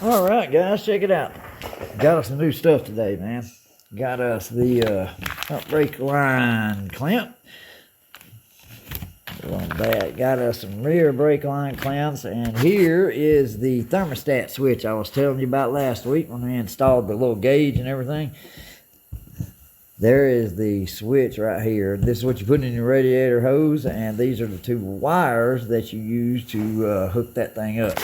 All right, guys, check it out. Got us some new stuff today, man. Got us the front brake line clamp. On that, got us some rear brake line clamps, and here is the thermostat switch I was telling you about last week when we installed the little gauge and everything. There is the switch right here. This is what you put in your radiator hose, and these are the two wires that you use to hook that thing up.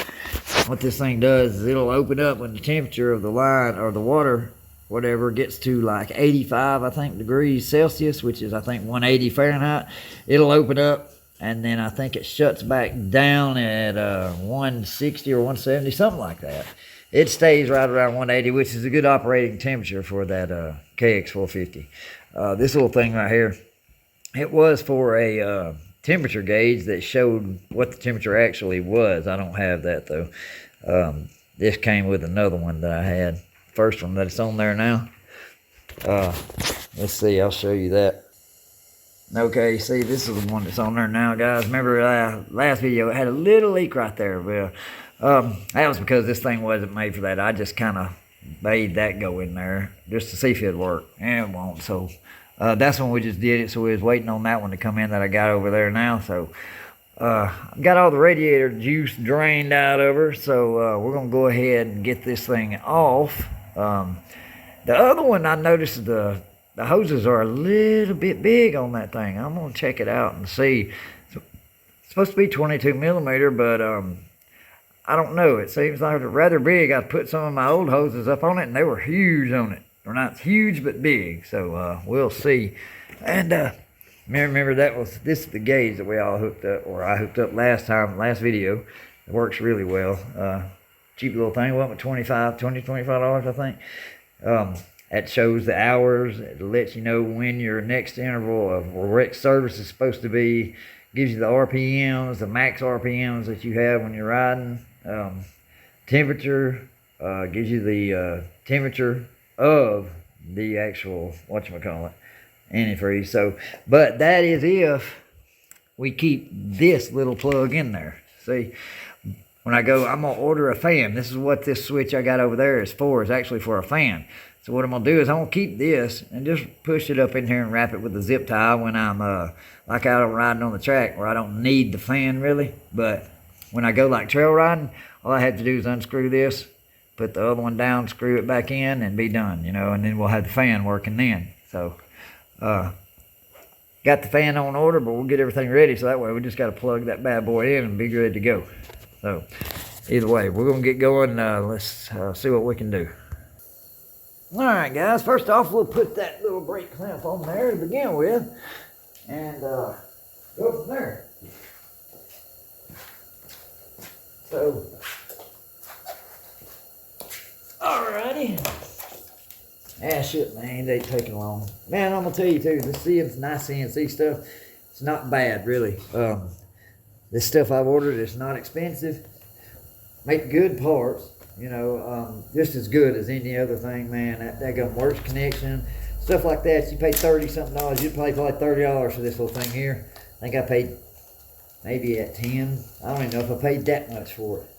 What this thing does is it'll open up when the temperature of the line or the water, whatever, gets to like 85, I think, degrees Celsius, which is, I think, 180 Fahrenheit. It'll open up, and then I think it shuts back down at 160 or 170, something like that. It stays right around 180, which is a good operating temperature for that KX450. This little thing right here, it was for a temperature gauge that showed what the temperature actually was. I don't have that, though. This came with another one that I had. First one that's on there now. Let's see, I'll show you that. Okay, see, this is the one that's on there now, guys. Remember last video, it had a little leak right there. Well, that was because this thing wasn't made for that. I just kind of made that go in there just to see if it'd work, and it won't. So that's when we just did it. So we was waiting on that one to come in that I got over there now. So got all the radiator juice drained out of her. So we're gonna go ahead and get this thing off. The other one, I noticed the hoses are a little bit big on that thing. I'm gonna check it out and see. It's supposed to be 22 millimeter, but I don't know. It seems like they're rather big. I put some of my old hoses up on it, and they were huge on it. They're not huge, but big. So we'll see. And remember, this is the gauge that we all hooked up, or I hooked up last video. It works really well. Cheap little thing. Went with $25, I think. That shows the hours. It lets you know when your next interval of wreck service is supposed to be. Gives you the RPMs, the max RPMs that you have when you're riding. Temperature, gives you the temperature of the actual, antifreeze. So, but that is if we keep this little plug in there. See, when I go, I'm going to order a fan. This is what this switch I got over there is for. It's actually for a fan. So what I'm going to do is I'm going to keep this and just push it up in here and wrap it with a zip tie when I'm like out riding on the track where I don't need the fan really. But when I go like trail riding, all I have to do is unscrew this, put the other one down, screw it back in, and be done, you know, and then we'll have the fan working then. So got the fan on order, but we'll get everything ready so that way we just got to plug that bad boy in and be good to go. So either way, we're going to get going. Let's see what we can do. All right, guys, first off, we'll put that little brake clamp on there to begin with and go from there. So, alrighty. Shit, man, it ain't taking long. Man, I'm going to tell you, too, this nice CNC stuff, it's not bad, really. This stuff I've ordered is not expensive. Make good parts. You know, just as good as any other thing, man. That gun works connection, stuff like that. You pay $30-something. You'd pay probably $30 for this little thing here. I think I paid maybe at 10. I don't even know if I paid that much for it.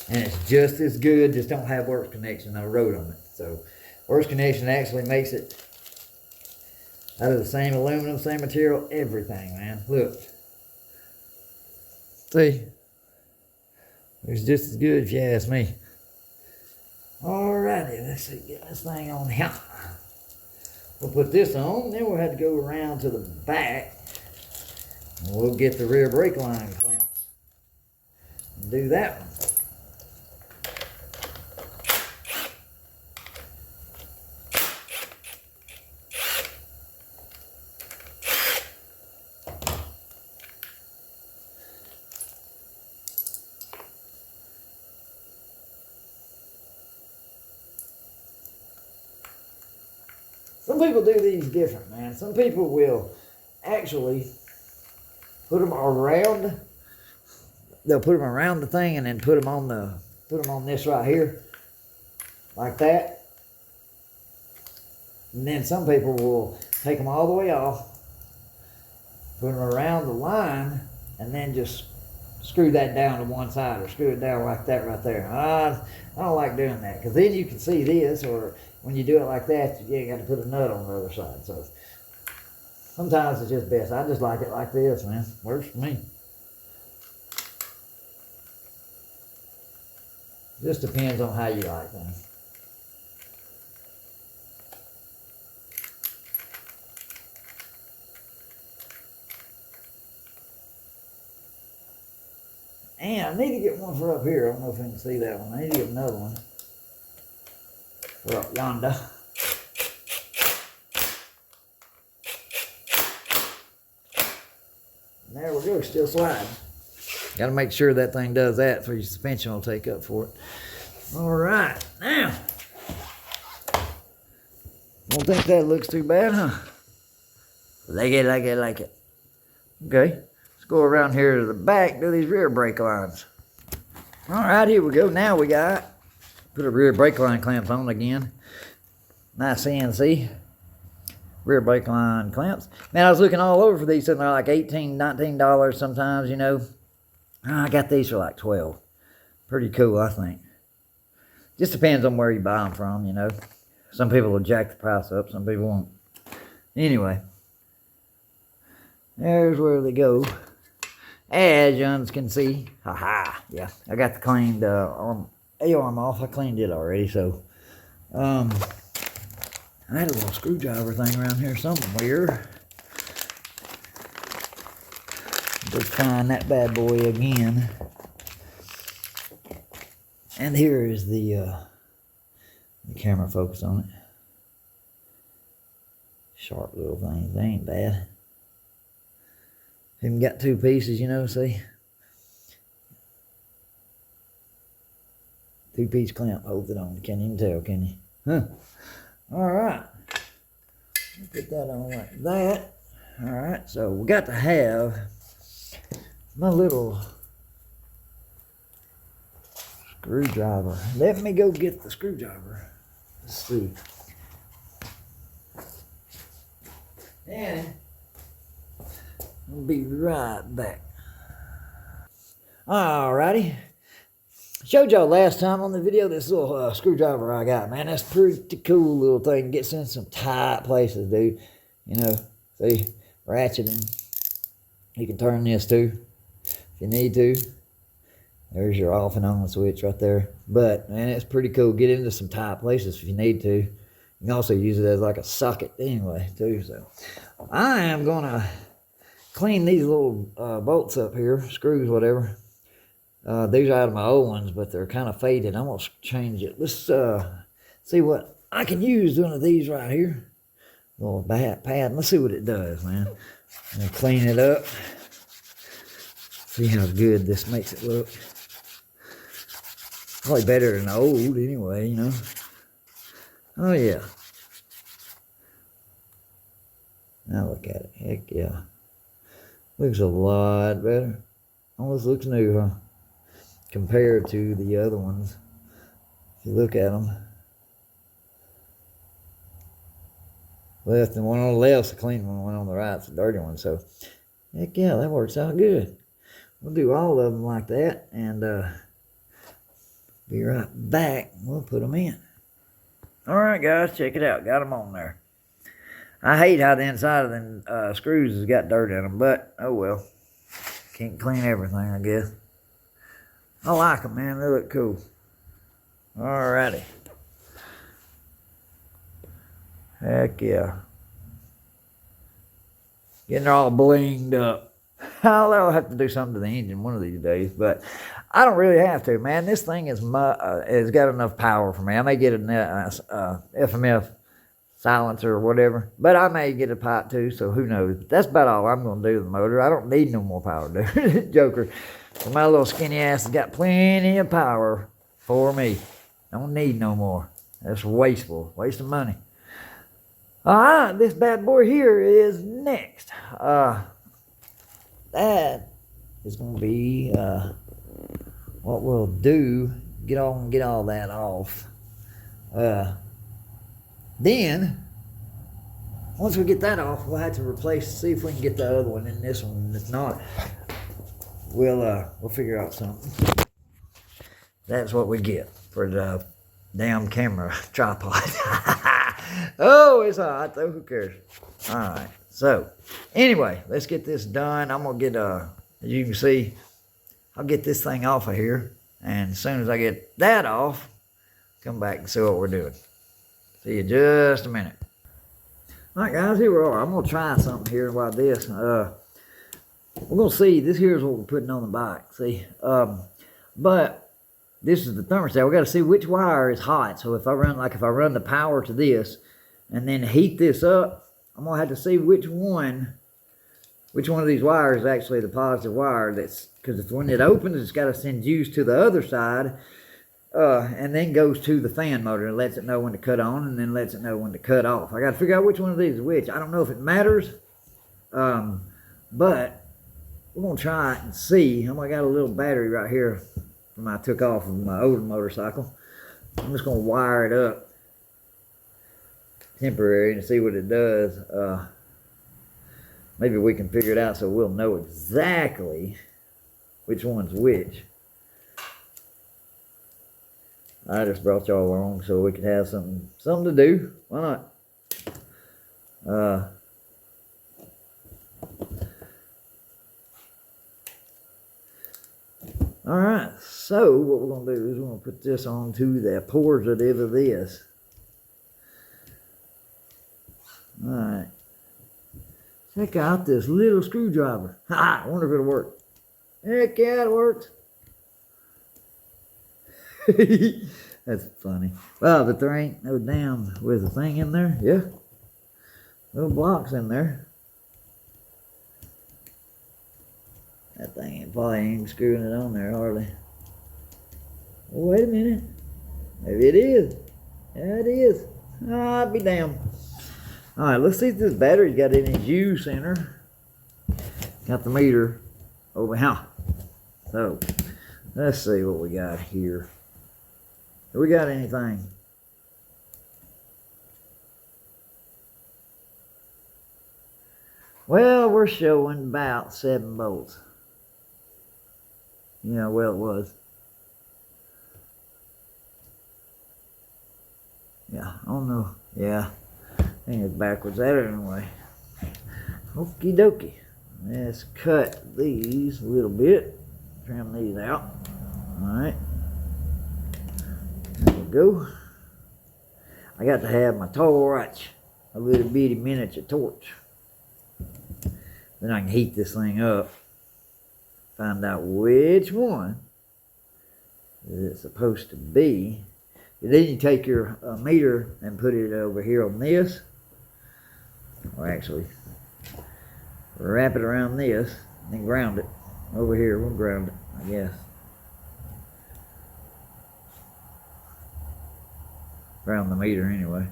And it's just as good. Just don't have works connection. I wrote on it. So works connection actually makes it out of the same aluminum, same material, everything, man. Look, see. It's just as good if you ask me. Alrighty, let's see, get this thing on here. We'll put this on, then we'll have to go around to the back. And we'll get the rear brake line clamps. And do that one. Some people do these different, man. Some people will actually put them around. They'll put them around the thing and then put them on this right here, like that. And then some people will take them all the way off, put them around the line, and then just screw that down to one side or screw it down like that right there. I don't like doing that because then you can see this, or when you do it like that, you ain't got to put a nut on the other side. So sometimes it's just best. I just like it like this, man. Works for me. Just depends on how you like things. And I need to get one for up here. I don't know if you can see that one. I need to get another one for up yonder. And there we go, still sliding. Got to make sure that thing does that so your suspension will take up for it. All right, now. Don't think that looks too bad, huh? Like it, like it, like it. Okay. Go around here to the back, do these rear brake lines. All right, here we go. Now we got, put a rear brake line clamps on again. Nice CNC. Rear brake line clamps. Man, I was looking all over for these, and they're like $18, $19 sometimes, you know. I got these for like $12. Pretty cool, I think. Just depends on where you buy them from, you know. Some people will jack the price up, some people won't. Anyway. There's where they go. As you can see, yeah, I got the cleaned A-arm off. I cleaned it already, so I had a little screwdriver thing around here somewhere. Just find that bad boy again. And here is the camera focus on it. Sharp little things, they ain't bad. Even got two pieces, you know, see? Two-piece clamp holds it on. You can't even tell, can you? Huh. All right. Put that on like that. All right, so we got to have my little screwdriver. Let me go get the screwdriver. Let's see. And I'll be right back. Alrighty. Showed y'all last time on the video this little screwdriver I got, man. That's pretty cool little thing. Gets in some tight places, dude. You know, see, ratcheting. You can turn this too, if you need to. There's your off and on switch right there. But, man, it's pretty cool. Get into some tight places if you need to. You can also use it as like a socket anyway, too. So, I am going to clean these little bolts up here, screws, whatever. These are out of my old ones, but they're kind of faded. I'm going to change it. Let's see what I can use one of these right here. Little pad. Let's see what it does, man. I'm going to clean it up. See how good this makes it look. Probably better than the old anyway, you know. Oh, yeah. Now look at it. Heck yeah. Looks a lot better. Almost looks new, huh? Compared to the other ones. If you look at them. Left and one on the left's the clean one on the right's the dirty one. So, heck yeah, that works out good. We'll do all of them like that and be right back. We'll put them in. Alright guys, check it out. Got them on there. I hate how the inside of them screws has got dirt in them, but oh well. Can't clean everything, I guess. I like them, man. They look cool. Alrighty. Heck yeah. Getting all blinged up. I'll have to do something to the engine one of these days, but I don't really have to, man. This thing has got enough power for me. I may get an FMF silencer or whatever, but I may get a pipe too, so who knows. That's about all I'm going to do with the motor. I don't need no more power, dude. Joker. So my little skinny ass has got plenty of power for me. Don't need no more. That's wasteful. Waste of money. Alright, this bad boy here is next. That is going to be what we'll do. Get all that off. Then, once we get that off, we'll have to replace, see if we can get the other one in this one. If not, we'll figure out something. That's what we get for the damn camera tripod. Oh, it's hot though. Who cares? All right. So, anyway, let's get this done. I'm gonna get as you can see, I'll get this thing off of here, and as soon as I get that off, come back and see what we're doing. See you just a minute. All right, guys, here we are. I'm gonna try something here about this. We're gonna see. This here is what we're putting on the bike. See, but this is the thermostat. We got to see which wire is hot. So if I run the power to this, and then heat this up, I'm gonna have to see which one of these wires is actually the positive wire. That's because when it opens, it's got to send juice to the other side, and then goes to the fan motor. It lets it know when to cut on, and then lets it know when to cut off. I got to figure out which one of these is which. I don't know if it matters, but we're gonna try it and see. I got a little battery right here from I took off of my older motorcycle. I'm just gonna wire it up temporary and see what it does. Maybe we can figure it out so we'll know exactly which one's which. I just brought y'all along so we could have something to do. Why not? Alright, so what we're going to do is we're going to put this onto the positive of this. Alright. Check out this little screwdriver. Ha! I wonder if it'll work. Heck yeah, it works. That's funny. Well, but there ain't no damn with a thing in there. Yeah. Little blocks in there. That thing probably ain't screwing it on there hardly. Oh, wait a minute. Maybe it is. Yeah, it is. Ah, be damned. Alright, let's see if this battery's got any juice in her. Got the meter over here. So, let's see what we got here. Do we got anything? Well, we're showing about 7 volts. Yeah, well, it was. Yeah, I don't know. Yeah, I think it's backwards that anyway. Okie dokie. Let's cut these a little bit. Trim these out. Alright. There we go. I got to have my torch. A little bitty miniature torch. Then I can heat this thing up. Find out which one is it supposed to be. And then you take your meter and put it over here on this. Or actually, wrap it around this and then ground it. Over here, we'll ground it, I guess. Ground the meter anyway.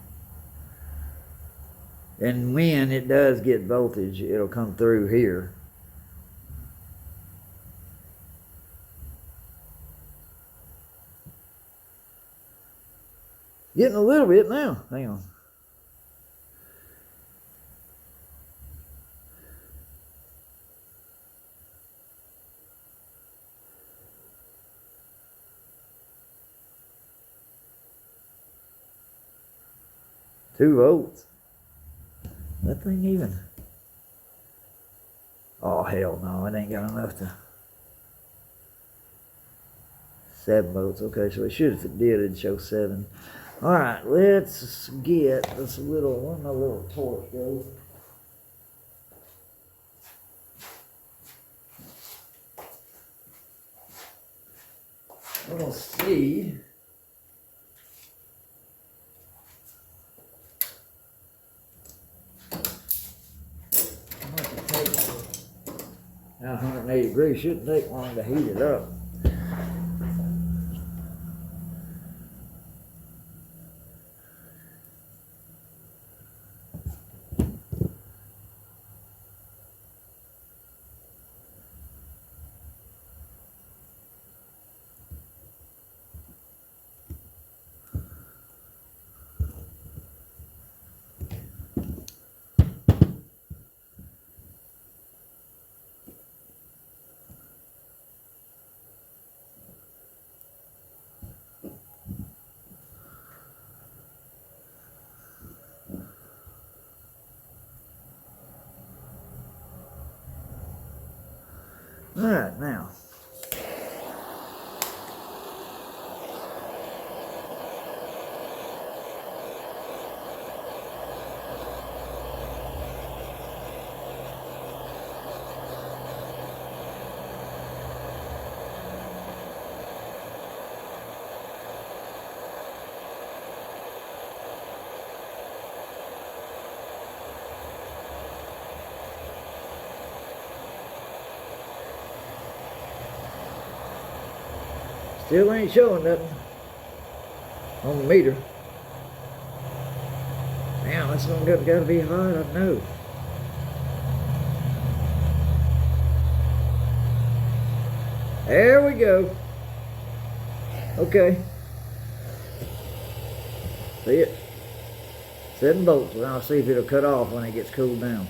And when it does get voltage, it'll come through here. Getting a little bit now. Hang on. Two volts. That thing even. Oh hell no, it ain't got enough to. 7 volts. Okay, so it should, if it did, it'd show 7. Alright, let's get this little, where my little torch goes. We're going to see. Now 180 degrees shouldn't take long to heat it up. Alright, now. Still ain't showing nothing on the meter. Damn, that's gonna gotta be hot, I know. There we go. Okay. See it? 7 volts, and I'll see if it'll cut off when it gets cooled down.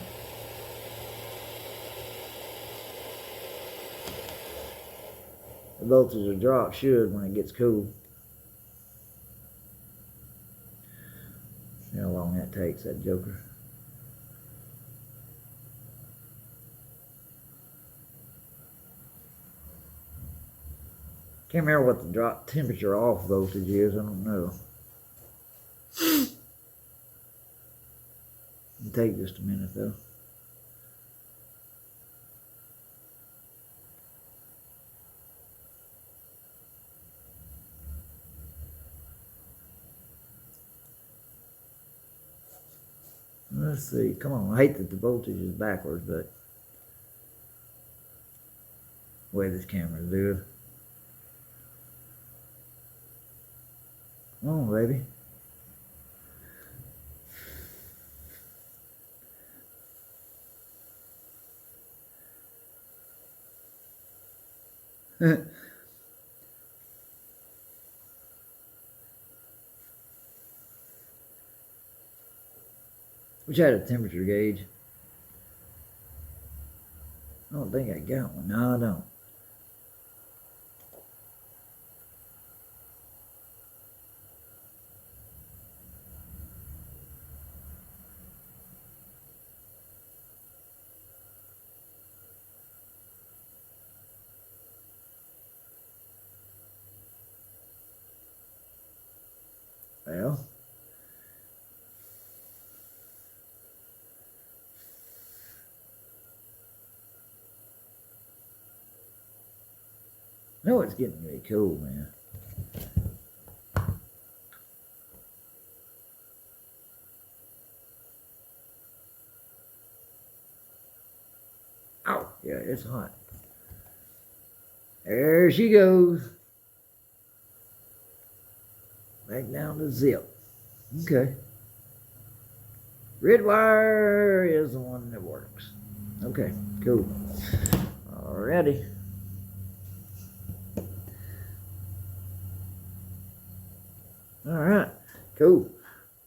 The voltage will drop, should, when it gets cool. See how long that takes, that joker. Can't remember what the drop temperature off voltage is, I don't know. It'll take just a minute though. Let's see, come on, I hate that the voltage is backwards, but the way this camera's doing. Come on, baby. Wish I had a temperature gauge. I don't think I got one. No, I don't. Well, no, it's getting really cool, man. Oh, yeah, it's hot. There she goes. Back down to zip. Okay. Red wire is the one that works. Okay, cool. Alrighty. Alright, cool.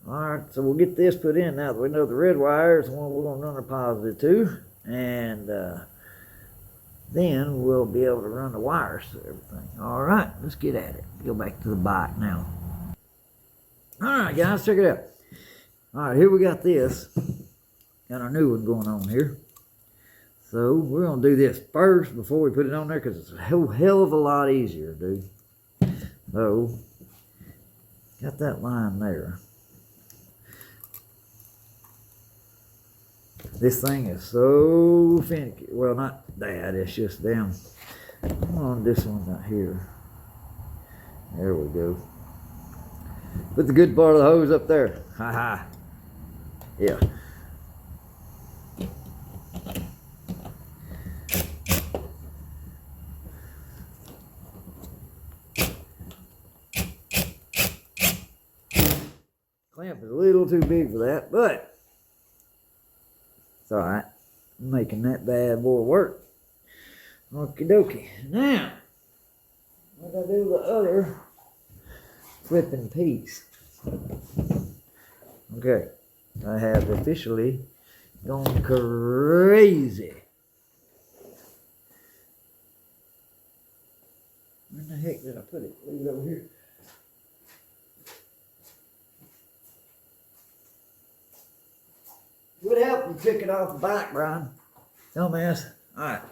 Alright, so we'll get this put in now that we know the red wire is the one we're going to run our positive to. And then we'll be able to run the wires to everything. Alright, let's get at it. Go back to the bike now. Alright guys, check it out. Alright, here we got this. Got our new one going on here. So we're going to do this first before we put it on there because it's a hell of a lot easier, dude. So, got that line there. This thing is so finicky. Well, not that, it's just damn. Come on, this one right here. There we go. Put the good part of the hose up there. Ha ha. Yeah. Clamp is a little too big for that, but it's alright. I'm making that bad boy work. Okie dokie. Now, what do I do with the other flipping piece? Okay, I have officially gone crazy. Where the heck did I put it? Leave it over here. Would help you pick it off the bike, Brian. Dumbass. Alright.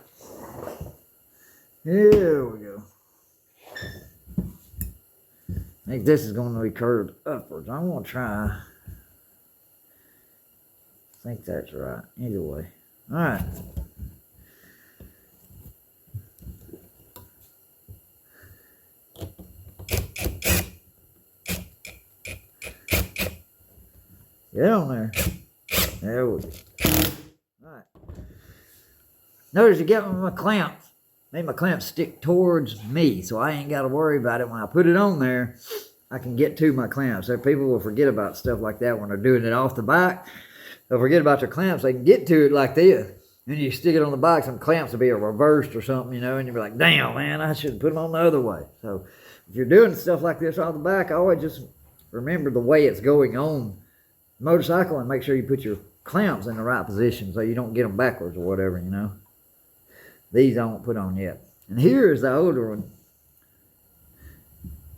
Here we go. I think this is going to be curved upwards. I'm going to try. I think that's right. Either way. All right. Get on there. There we go. All right. Notice you get my clamps. Make my clamps stick towards me, so I ain't got to worry about it. When I put it on there, I can get to my clamps. So people will forget about stuff like that when they're doing it off the bike. They'll forget about their clamps. They can get to it like this. And you stick it on the bike, some clamps will be reversed or something, you know, and you'll be like, damn, man, I should put them on the other way. So if you're doing stuff like this off the bike, always just remember the way it's going on the motorcycle and make sure you put your clamps in the right position so you don't get them backwards or whatever, you know. These I won't put on yet. And here is the older one.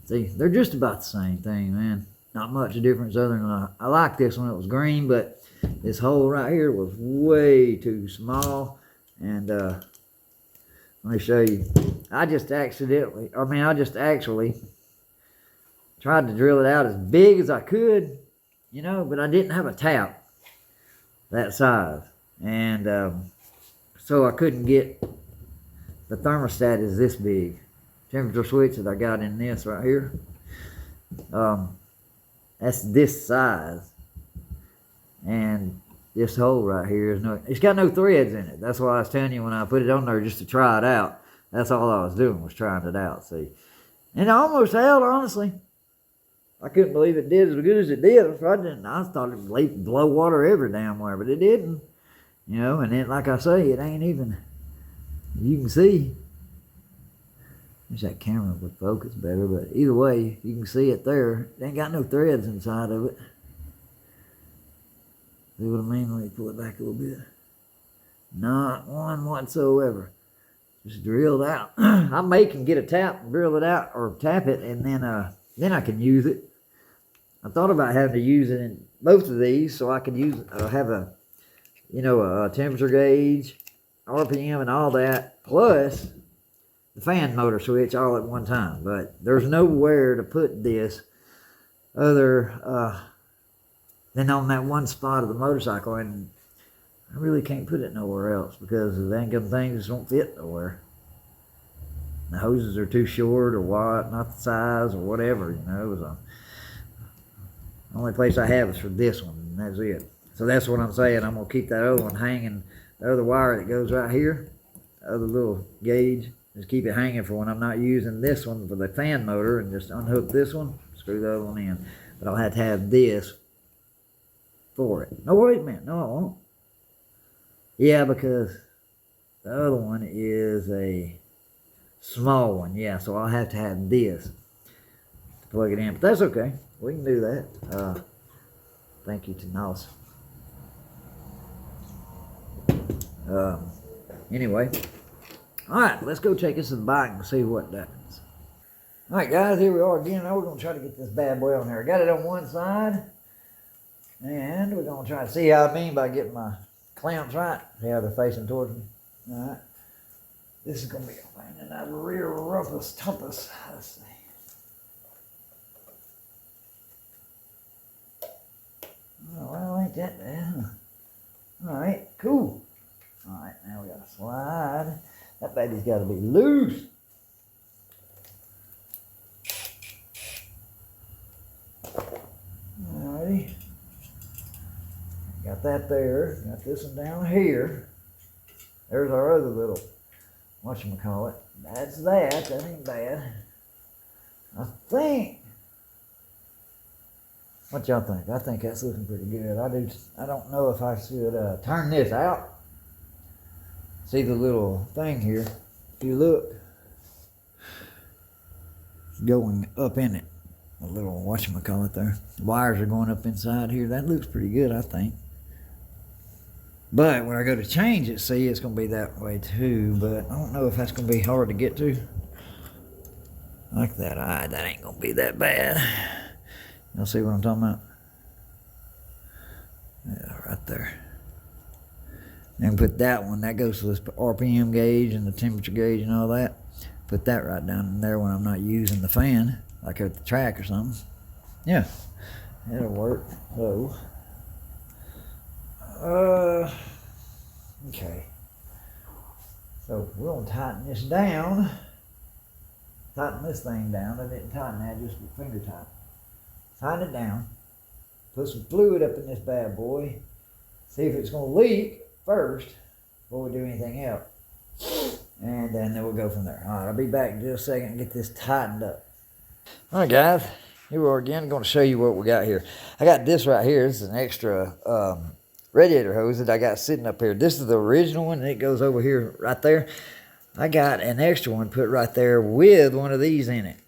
See, they're just about the same thing, man. Not much difference other than I like this one. It was green, but this hole right here was way too small. And let me show you. I just actually tried to drill it out as big as I could, you know, but I didn't have a tap that size. And so I couldn't get the thermostat is this big. Temperature switch that I got in this right here. That's this size. And this hole right here is it's got no threads in it. That's why I was telling you when I put it on there just to try it out. That's all I was doing, was trying it out, see. And it almost held, honestly. I couldn't believe it did as good as it did. I thought it would blow water every damn where, but it didn't. You know, and then like I say, it ain't even, you can see. Wish that camera would focus better, but either way, you can see it there. It ain't got no threads inside of it. See what I mean? Let me pull it back a little bit. Not one whatsoever. Just drilled out. I may can get a tap and drill it out, or tap it, and then I can use it. I thought about having to use it in both of these, so I could use have a, you know, a temperature gauge, RPM, and all that, plus the fan motor switch all at one time. But there's nowhere to put this other than on that one spot of the motorcycle, and I really can't put it nowhere else because the dang things just won't fit nowhere. The hoses are too short or what, not the size or whatever, you know. The only place I have is for this one, and that's it. So that's what I'm saying. I'm going to keep that other one hanging, the other wire that goes right here, the other little gauge, just keep it hanging for when I'm not using this one for the fan motor, and just unhook this one, screw the other one in. But I'll have to have this for it. No, wait a minute. No, I won't. Yeah, because the other one is a small one. Yeah, so I'll have to have this to plug it in. But that's okay. We can do that. Thank you to Nos. Anyway. Alright, let's go take us to the bike and see what happens. Alright guys, here we are again. Now we're going to try to get this bad boy on here. I got it on one side. And we're going to try to see how I mean by getting my clamps right. See how they're facing towards me. Alright. This is going to be a pain in that rear rumpus tumpus. Let's see. Oh, well, ain't that bad, huh? Alright, cool. Alright, now we got to slide. That baby's got to be loose. Alrighty. Got that there. Got this one down here. There's our other little, whatchamacallit. That's that. That ain't bad. I think. What y'all think? I think that's looking pretty good. I don't know if I should turn this out. See the little thing here? If you look, going up in it. A little whatchamacallit there. The wires are going up inside here. That looks pretty good, I think. But when I go to change it, see, it's going to be that way too. But I don't know if that's going to be hard to get to. Like that. That ain't going to be that bad. Y'all see what I'm talking about? Yeah, right there. And put that one, that goes to this RPM gauge and the temperature gauge and all that. Put that right down in there when I'm not using the fan, like at the track or something. Yeah, it'll work. So, okay. So we're gonna tighten this down. Tighten this thing down. I didn't tighten that, just with finger tight. Tighten it down. Put some fluid up in this bad boy. See if it's gonna leak first before we do anything else. And then we'll go from there. All right, I'll be back in just a second and get this tightened up. All right, guys, here we are again. I'm going to show you what we got here. I got this right here. This is an extra radiator hose that I got sitting up here. This is the original one, and it goes over here right there. I got an extra one put right there with one of these in it.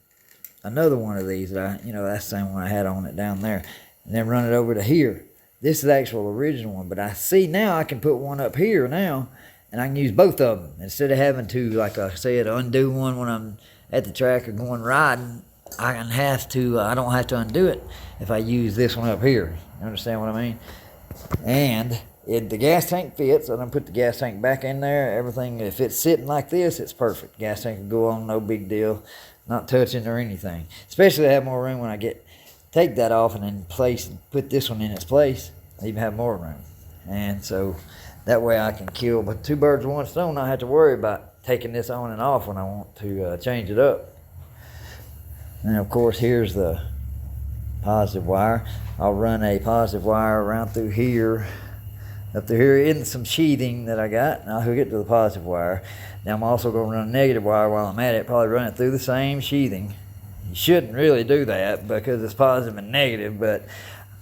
Another one of these that that's the same one I had on it down there. And then run it over to here. This is the actual original one, but I see now I can put one up here now, and I can use both of them. Instead of having to, like I said, undo one when I'm at the track or going riding, I don't have to undo it if I use this one up here. You understand what I mean? And the gas tank fits. I'm going to put the gas tank back in there. Everything, if it's sitting like this, it's perfect. Gas tank can go on, no big deal. Not touching or anything. Especially to have more room when I take that off and then put this one in its place. I even have more room. And so that way I can kill two birds with one stone. I have to worry about taking this on and off when I want to change it up. And of course, here's the positive wire. I'll run a positive wire around through here, up through here in some sheathing that I got, and I'll hook it to the positive wire. Now I'm also going to run a negative wire while I'm at it, probably run it through the same sheathing. You shouldn't really do that because it's positive and negative, but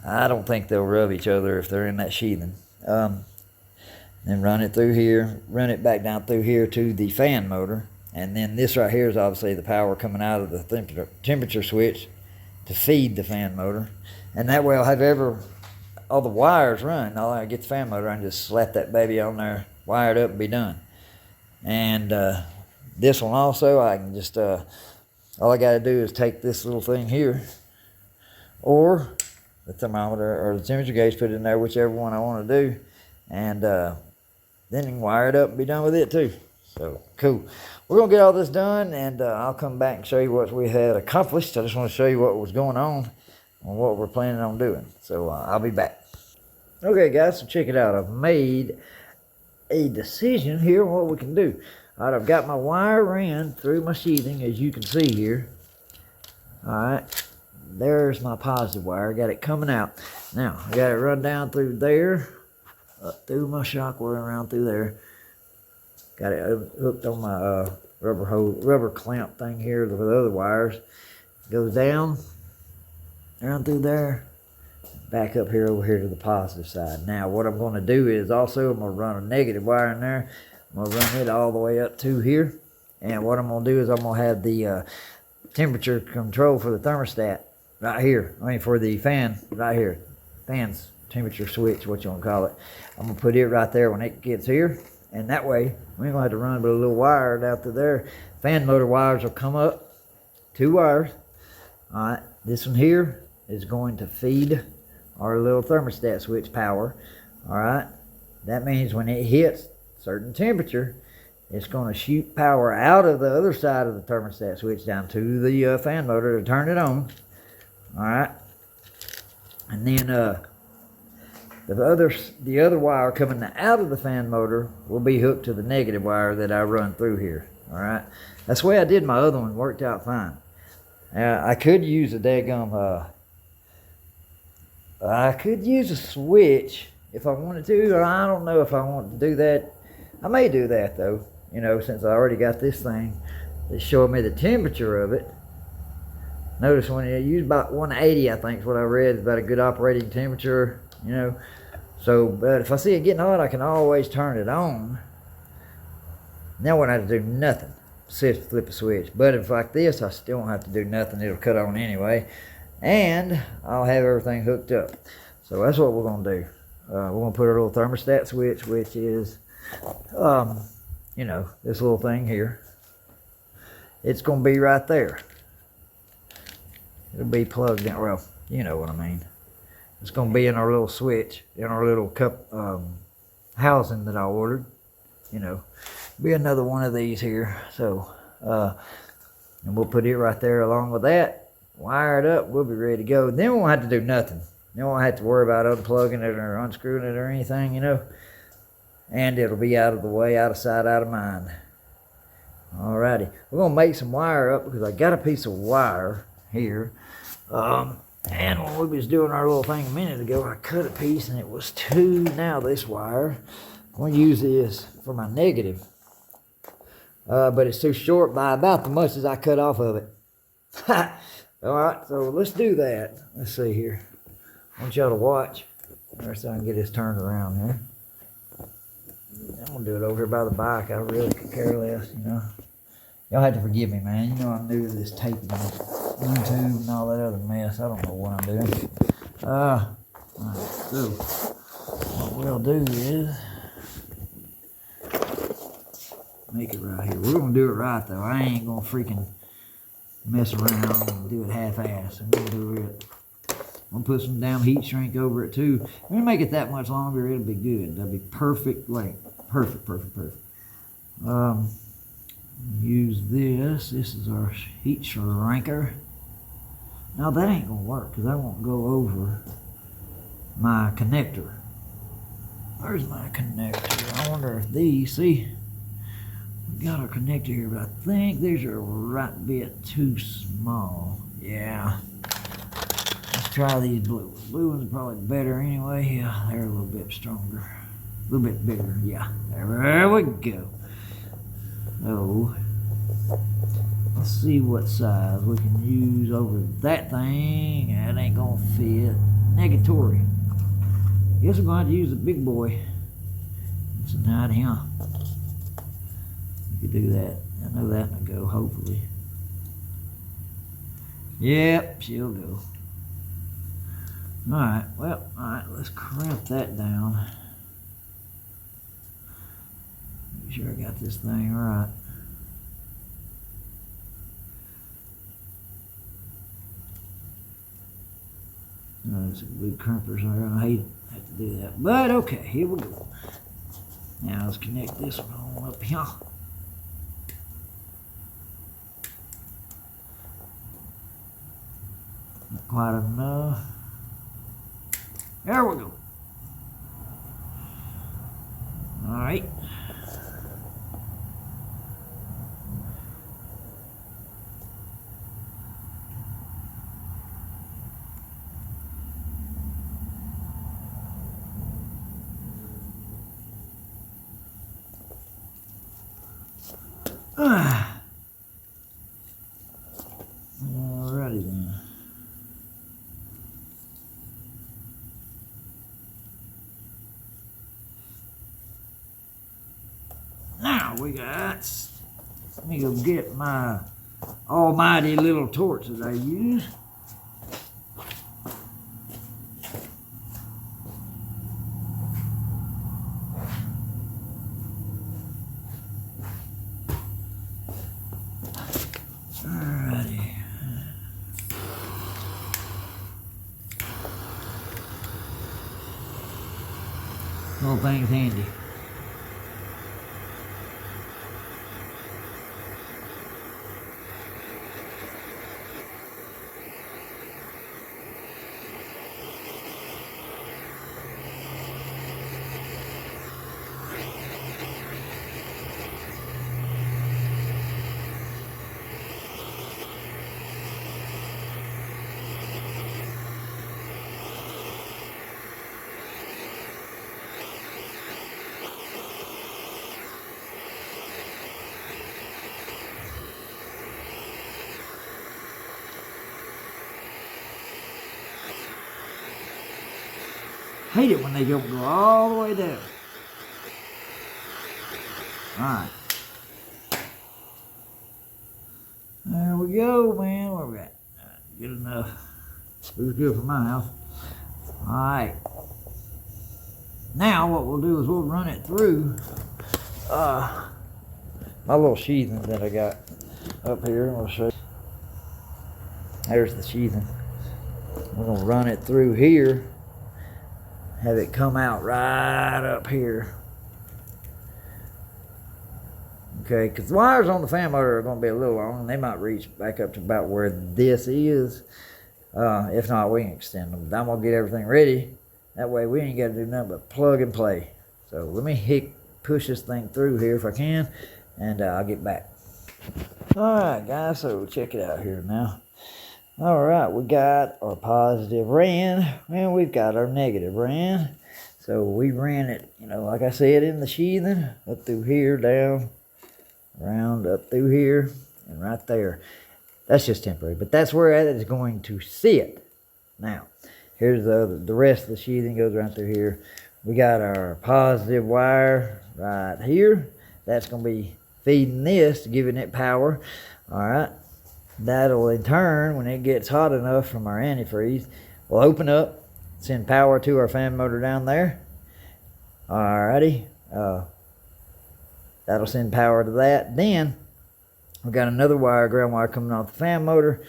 I don't think they'll rub each other if they're in that sheathing. Then run it through here, run it back down through here to the fan motor. And then this right here is obviously the power coming out of the temperature switch to feed the fan motor. And that way I'll have all the wires run. All I get the fan motor, I can just slap that baby on there, wire it up, and be done. And this one also, I can just, all I got to do is take this little thing here, or the thermometer or the temperature gauge, put it in there, whichever one I want to do, and then you can wire it up and be done with it too. So, cool. We're going to get all this done, and I'll come back and show you what we had accomplished. I just want to show you what was going on and what we're planning on doing. So, I'll be back. Okay, guys, so check it out. I've made a decision here on what we can do. All right, I've got my wire ran through my sheathing, as you can see here. All right, there's my positive wire. I got it coming out. Now, I got it run down through there, up through my shock wire, around through there. Got it hooked on my rubber clamp thing here with the other wires. Goes down, around through there, back up here over here to the positive side. Now what I'm going to do is also I'm going to run a negative wire in there. I'm going to run it all the way up to here. And what I'm going to do is I'm going to have the temperature control for the thermostat right here. I mean for the fan right here. Fan's temperature switch, what you want to call it. I'm going to put it right there when it gets here. And that way, we ain't going to have to run but a little wire out through there. Fan motor wires will come up, 2 wires. All right, this one here is going to feed our little thermostat switch power. All right, that means when it hits a certain temperature, it's going to shoot power out of the other side of the thermostat switch down to the fan motor to turn it on. All right, and then the other wire coming out of the fan motor will be hooked to the negative wire that I run through here. All right, that's the way I did my other one. Worked out fine. I could use a daggum. I could use a switch if I wanted to, or I don't know if I want to do that. I may do that though. Since I already got this thing that's showing me the temperature of it. Notice when you use about 180, I think is what I read, is about a good operating temperature. So, but if I see it getting hot, I can always turn it on. Now I won't have to do nothing, just flip a switch. But if like this, I still won't have to do nothing. It'll cut on anyway, and I'll have everything hooked up. So that's what we're gonna do. We're gonna put our little thermostat switch, which is, this little thing here. It's gonna be right there. It'll be plugged in. Well, you know what I mean. It's going to be in our little switch, in our little cup housing that I ordered. Be another one of these here. So And we'll put it right there along with that. Wire it up. We'll be ready to go. Then we won't have to do nothing. Then we won't have to worry about unplugging it or unscrewing it or anything, you know. And it'll be out of the way, out of sight, out of mind. Alrighty. We're going to make some wire up because I got a piece of wire here. And when we was doing our little thing a minute ago, I cut a piece and it was two. Now this wire, I'm going to use this for my negative. But it's too short by about the much as I cut off of it. Alright, so let's do that. Let's see here. I want y'all to watch. So I can get this turned around here. I'm going to do it over here by the bike. I really could care less, you know. Y'all have to forgive me, man. You know I'm new to this taping YouTube and all that other mess. I don't know what I'm doing. Alright, so what we'll do is make it right here. We're going to do it right, though. I ain't going to freaking mess around and do it half-assed. I'm going to do it. I'm going to put some damn heat shrink over it, too. If we make it that much longer, it'll be good. That'll be perfect length. Perfect. Use this. This is our heat shrinker. Now, that ain't going to work because that won't go over my connector. Where's my connector? I wonder if these, see? We got our connector here, but I think these are a right bit too small. Yeah. Let's try these blue ones. Blue ones are probably better anyway. Yeah, they're a little bit stronger. A little bit bigger. Yeah. There we go. So, let's see what size we can use over that thing. That ain't gonna fit. Negatory. Guess we're gonna have to use the big boy. It's a night, huh? We could do that. I know that will go, hopefully. Yep, she'll go. Alright, well, alright, let's crimp that down. Make sure I got this thing right. It's a good crimper, so I'm gonna have to do that. But okay, here we go. Now let's connect this one on up here. Not quite enough. There we go. All right. Alrighty then. Now we got, let me go get my almighty little torch that I use. Alrighty. Little thing's handy. Hate it when they don't go all the way down. Alright. There we go, man. Where we at? Good enough. It was good for my house. Alright. Now what we'll do is we'll run it through my little sheathing that I got up here. I'll show you. There's the sheathing. We're going to run it through here. Have it come out right up here. Okay, because the wires on the fan motor are going to be a little long, and they might reach back up to about where this is. If not, we can extend them. But I'm going to get everything ready. That way we ain't got to do nothing but plug and play. So let me push this thing through here if I can, and I'll get back. Alright guys, so check it out here now. Alright, we got our positive ran, and we've got our negative ran. So we ran it, you know, like I said, in the sheathing, up through here, down, around, up through here, and right there. That's just temporary, but that's where it is going to sit. Now, here's the rest of the sheathing goes right through here. We got our positive wire right here. That's going to be feeding this, giving it power. Alright, that'll in turn, when it gets hot enough from our antifreeze, we'll open up, send power to our fan motor down there. Alrighty, that'll send power to that. Then we've got another wire, ground wire, coming off the fan motor.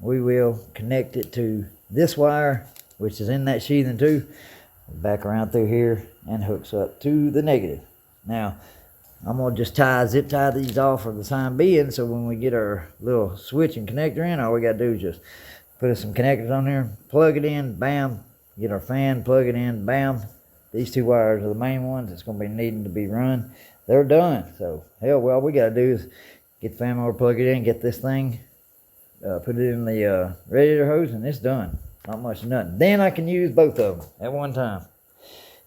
We will connect it to this wire, which is in that sheathing too, back around through here, and hooks up to the negative. Now I'm going to just zip tie these off for the time being, so when we get our little switch and connector in, all we got to do is just put some connectors on there, plug it in, bam, get our fan, plug it in, bam. These two wires are the main ones that's going to be needing to be run. They're done. So, hell, well, all we got to do is get the fan motor, plug it in, get this thing, put it in the radiator hose, and it's done. Not much of nothing. Then I can use both of them at one time.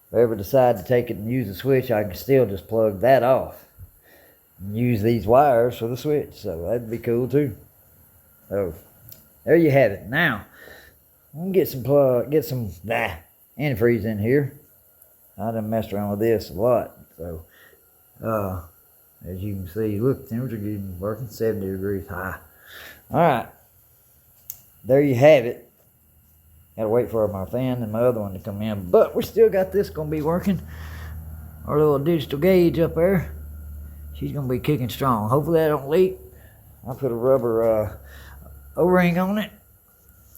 If I ever decide to take it and use the switch, I can still just plug that off and use these wires for the switch. So that'd be cool too. So there you have it. Now I'm gonna get some antifreeze in here. I done messed around with this a lot. So as you can see, look, temperature getting working 70 degrees high. All right, there you have it. Gotta wait for my fan and my other one to come in, but we still got this gonna be working. Our little digital gauge up there, she's gonna be kicking strong. Hopefully that don't leak. I put a rubber O-ring on it,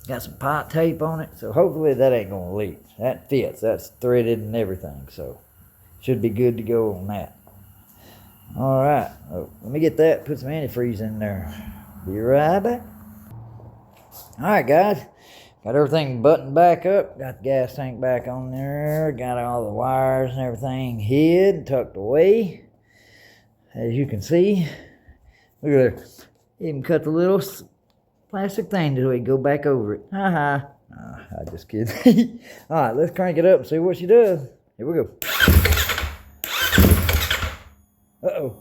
got some pipe tape on it, so hopefully that ain't gonna leak. That fits, that's threaded and everything, so should be good to go on that. All right, let me get that, put some antifreeze in there. Be right back. All right, guys. Got everything buttoned back up, got the gas tank back on there, got all the wires and everything hid, tucked away. As you can see, look at there, even cut the little plastic thing so we can go back over it. I just kidding. All right, let's crank it up and see what she does. Here we go. Uh-oh.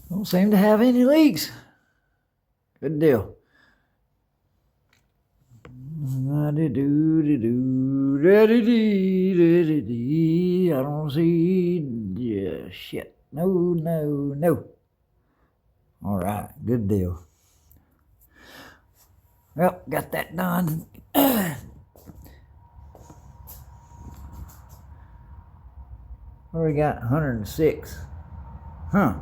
Don't seem to have any leaks. Good deal. I don't see. Yeah, shit. No. All right, good deal. Well, got that done. What do we got? 106. Huh.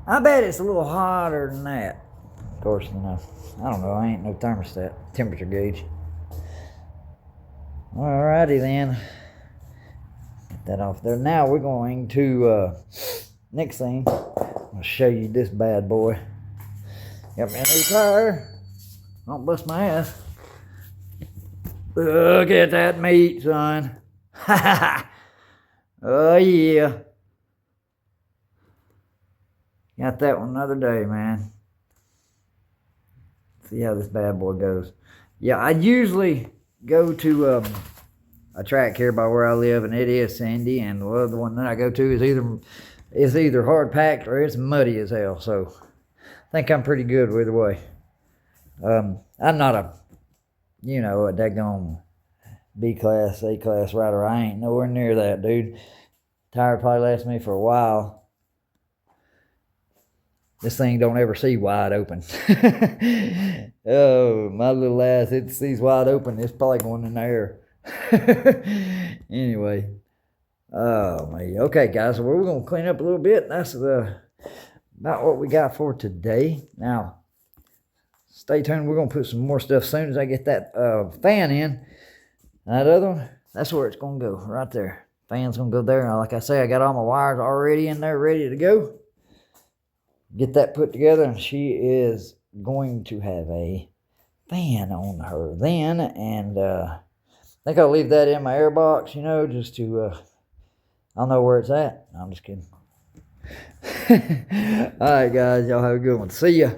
I bet it's a little hotter than that. Of course, you know, I don't know. I ain't no thermostat, temperature gauge. Alrighty then. Get that off there. Now we're going to, next thing, I'll show you this bad boy. Got me a new tire. Don't bust my ass. Look at that meat, son. Ha ha ha. Oh yeah. Got that one another day, man. See how this bad boy goes. Yeah, I usually go to a track here by where I live, and it is sandy, and the other one that I go to is either hard packed or it's muddy as hell. So I think I'm pretty good either way. I'm not a daggone B class, A class rider. I ain't nowhere near that, dude. Tire probably lasts me for a while. This thing don't ever see wide open. Oh, my little ass, it sees wide open. It's probably going in the air. Anyway. Oh, man. Okay, guys, so we're going to clean up a little bit. That's about what we got for today. Now, stay tuned. We're going to put some more stuff as soon as I get that fan in. That other one, that's where it's going to go, right there. Fan's going to go there. Now, like I say, I got all my wires already in there ready to go. Get that put together, and she is going to have a fan on her then. And I think I'll leave that in my air box, just to, I'll know where it's at. No, I'm just kidding. All right, guys, y'all have a good one. See ya.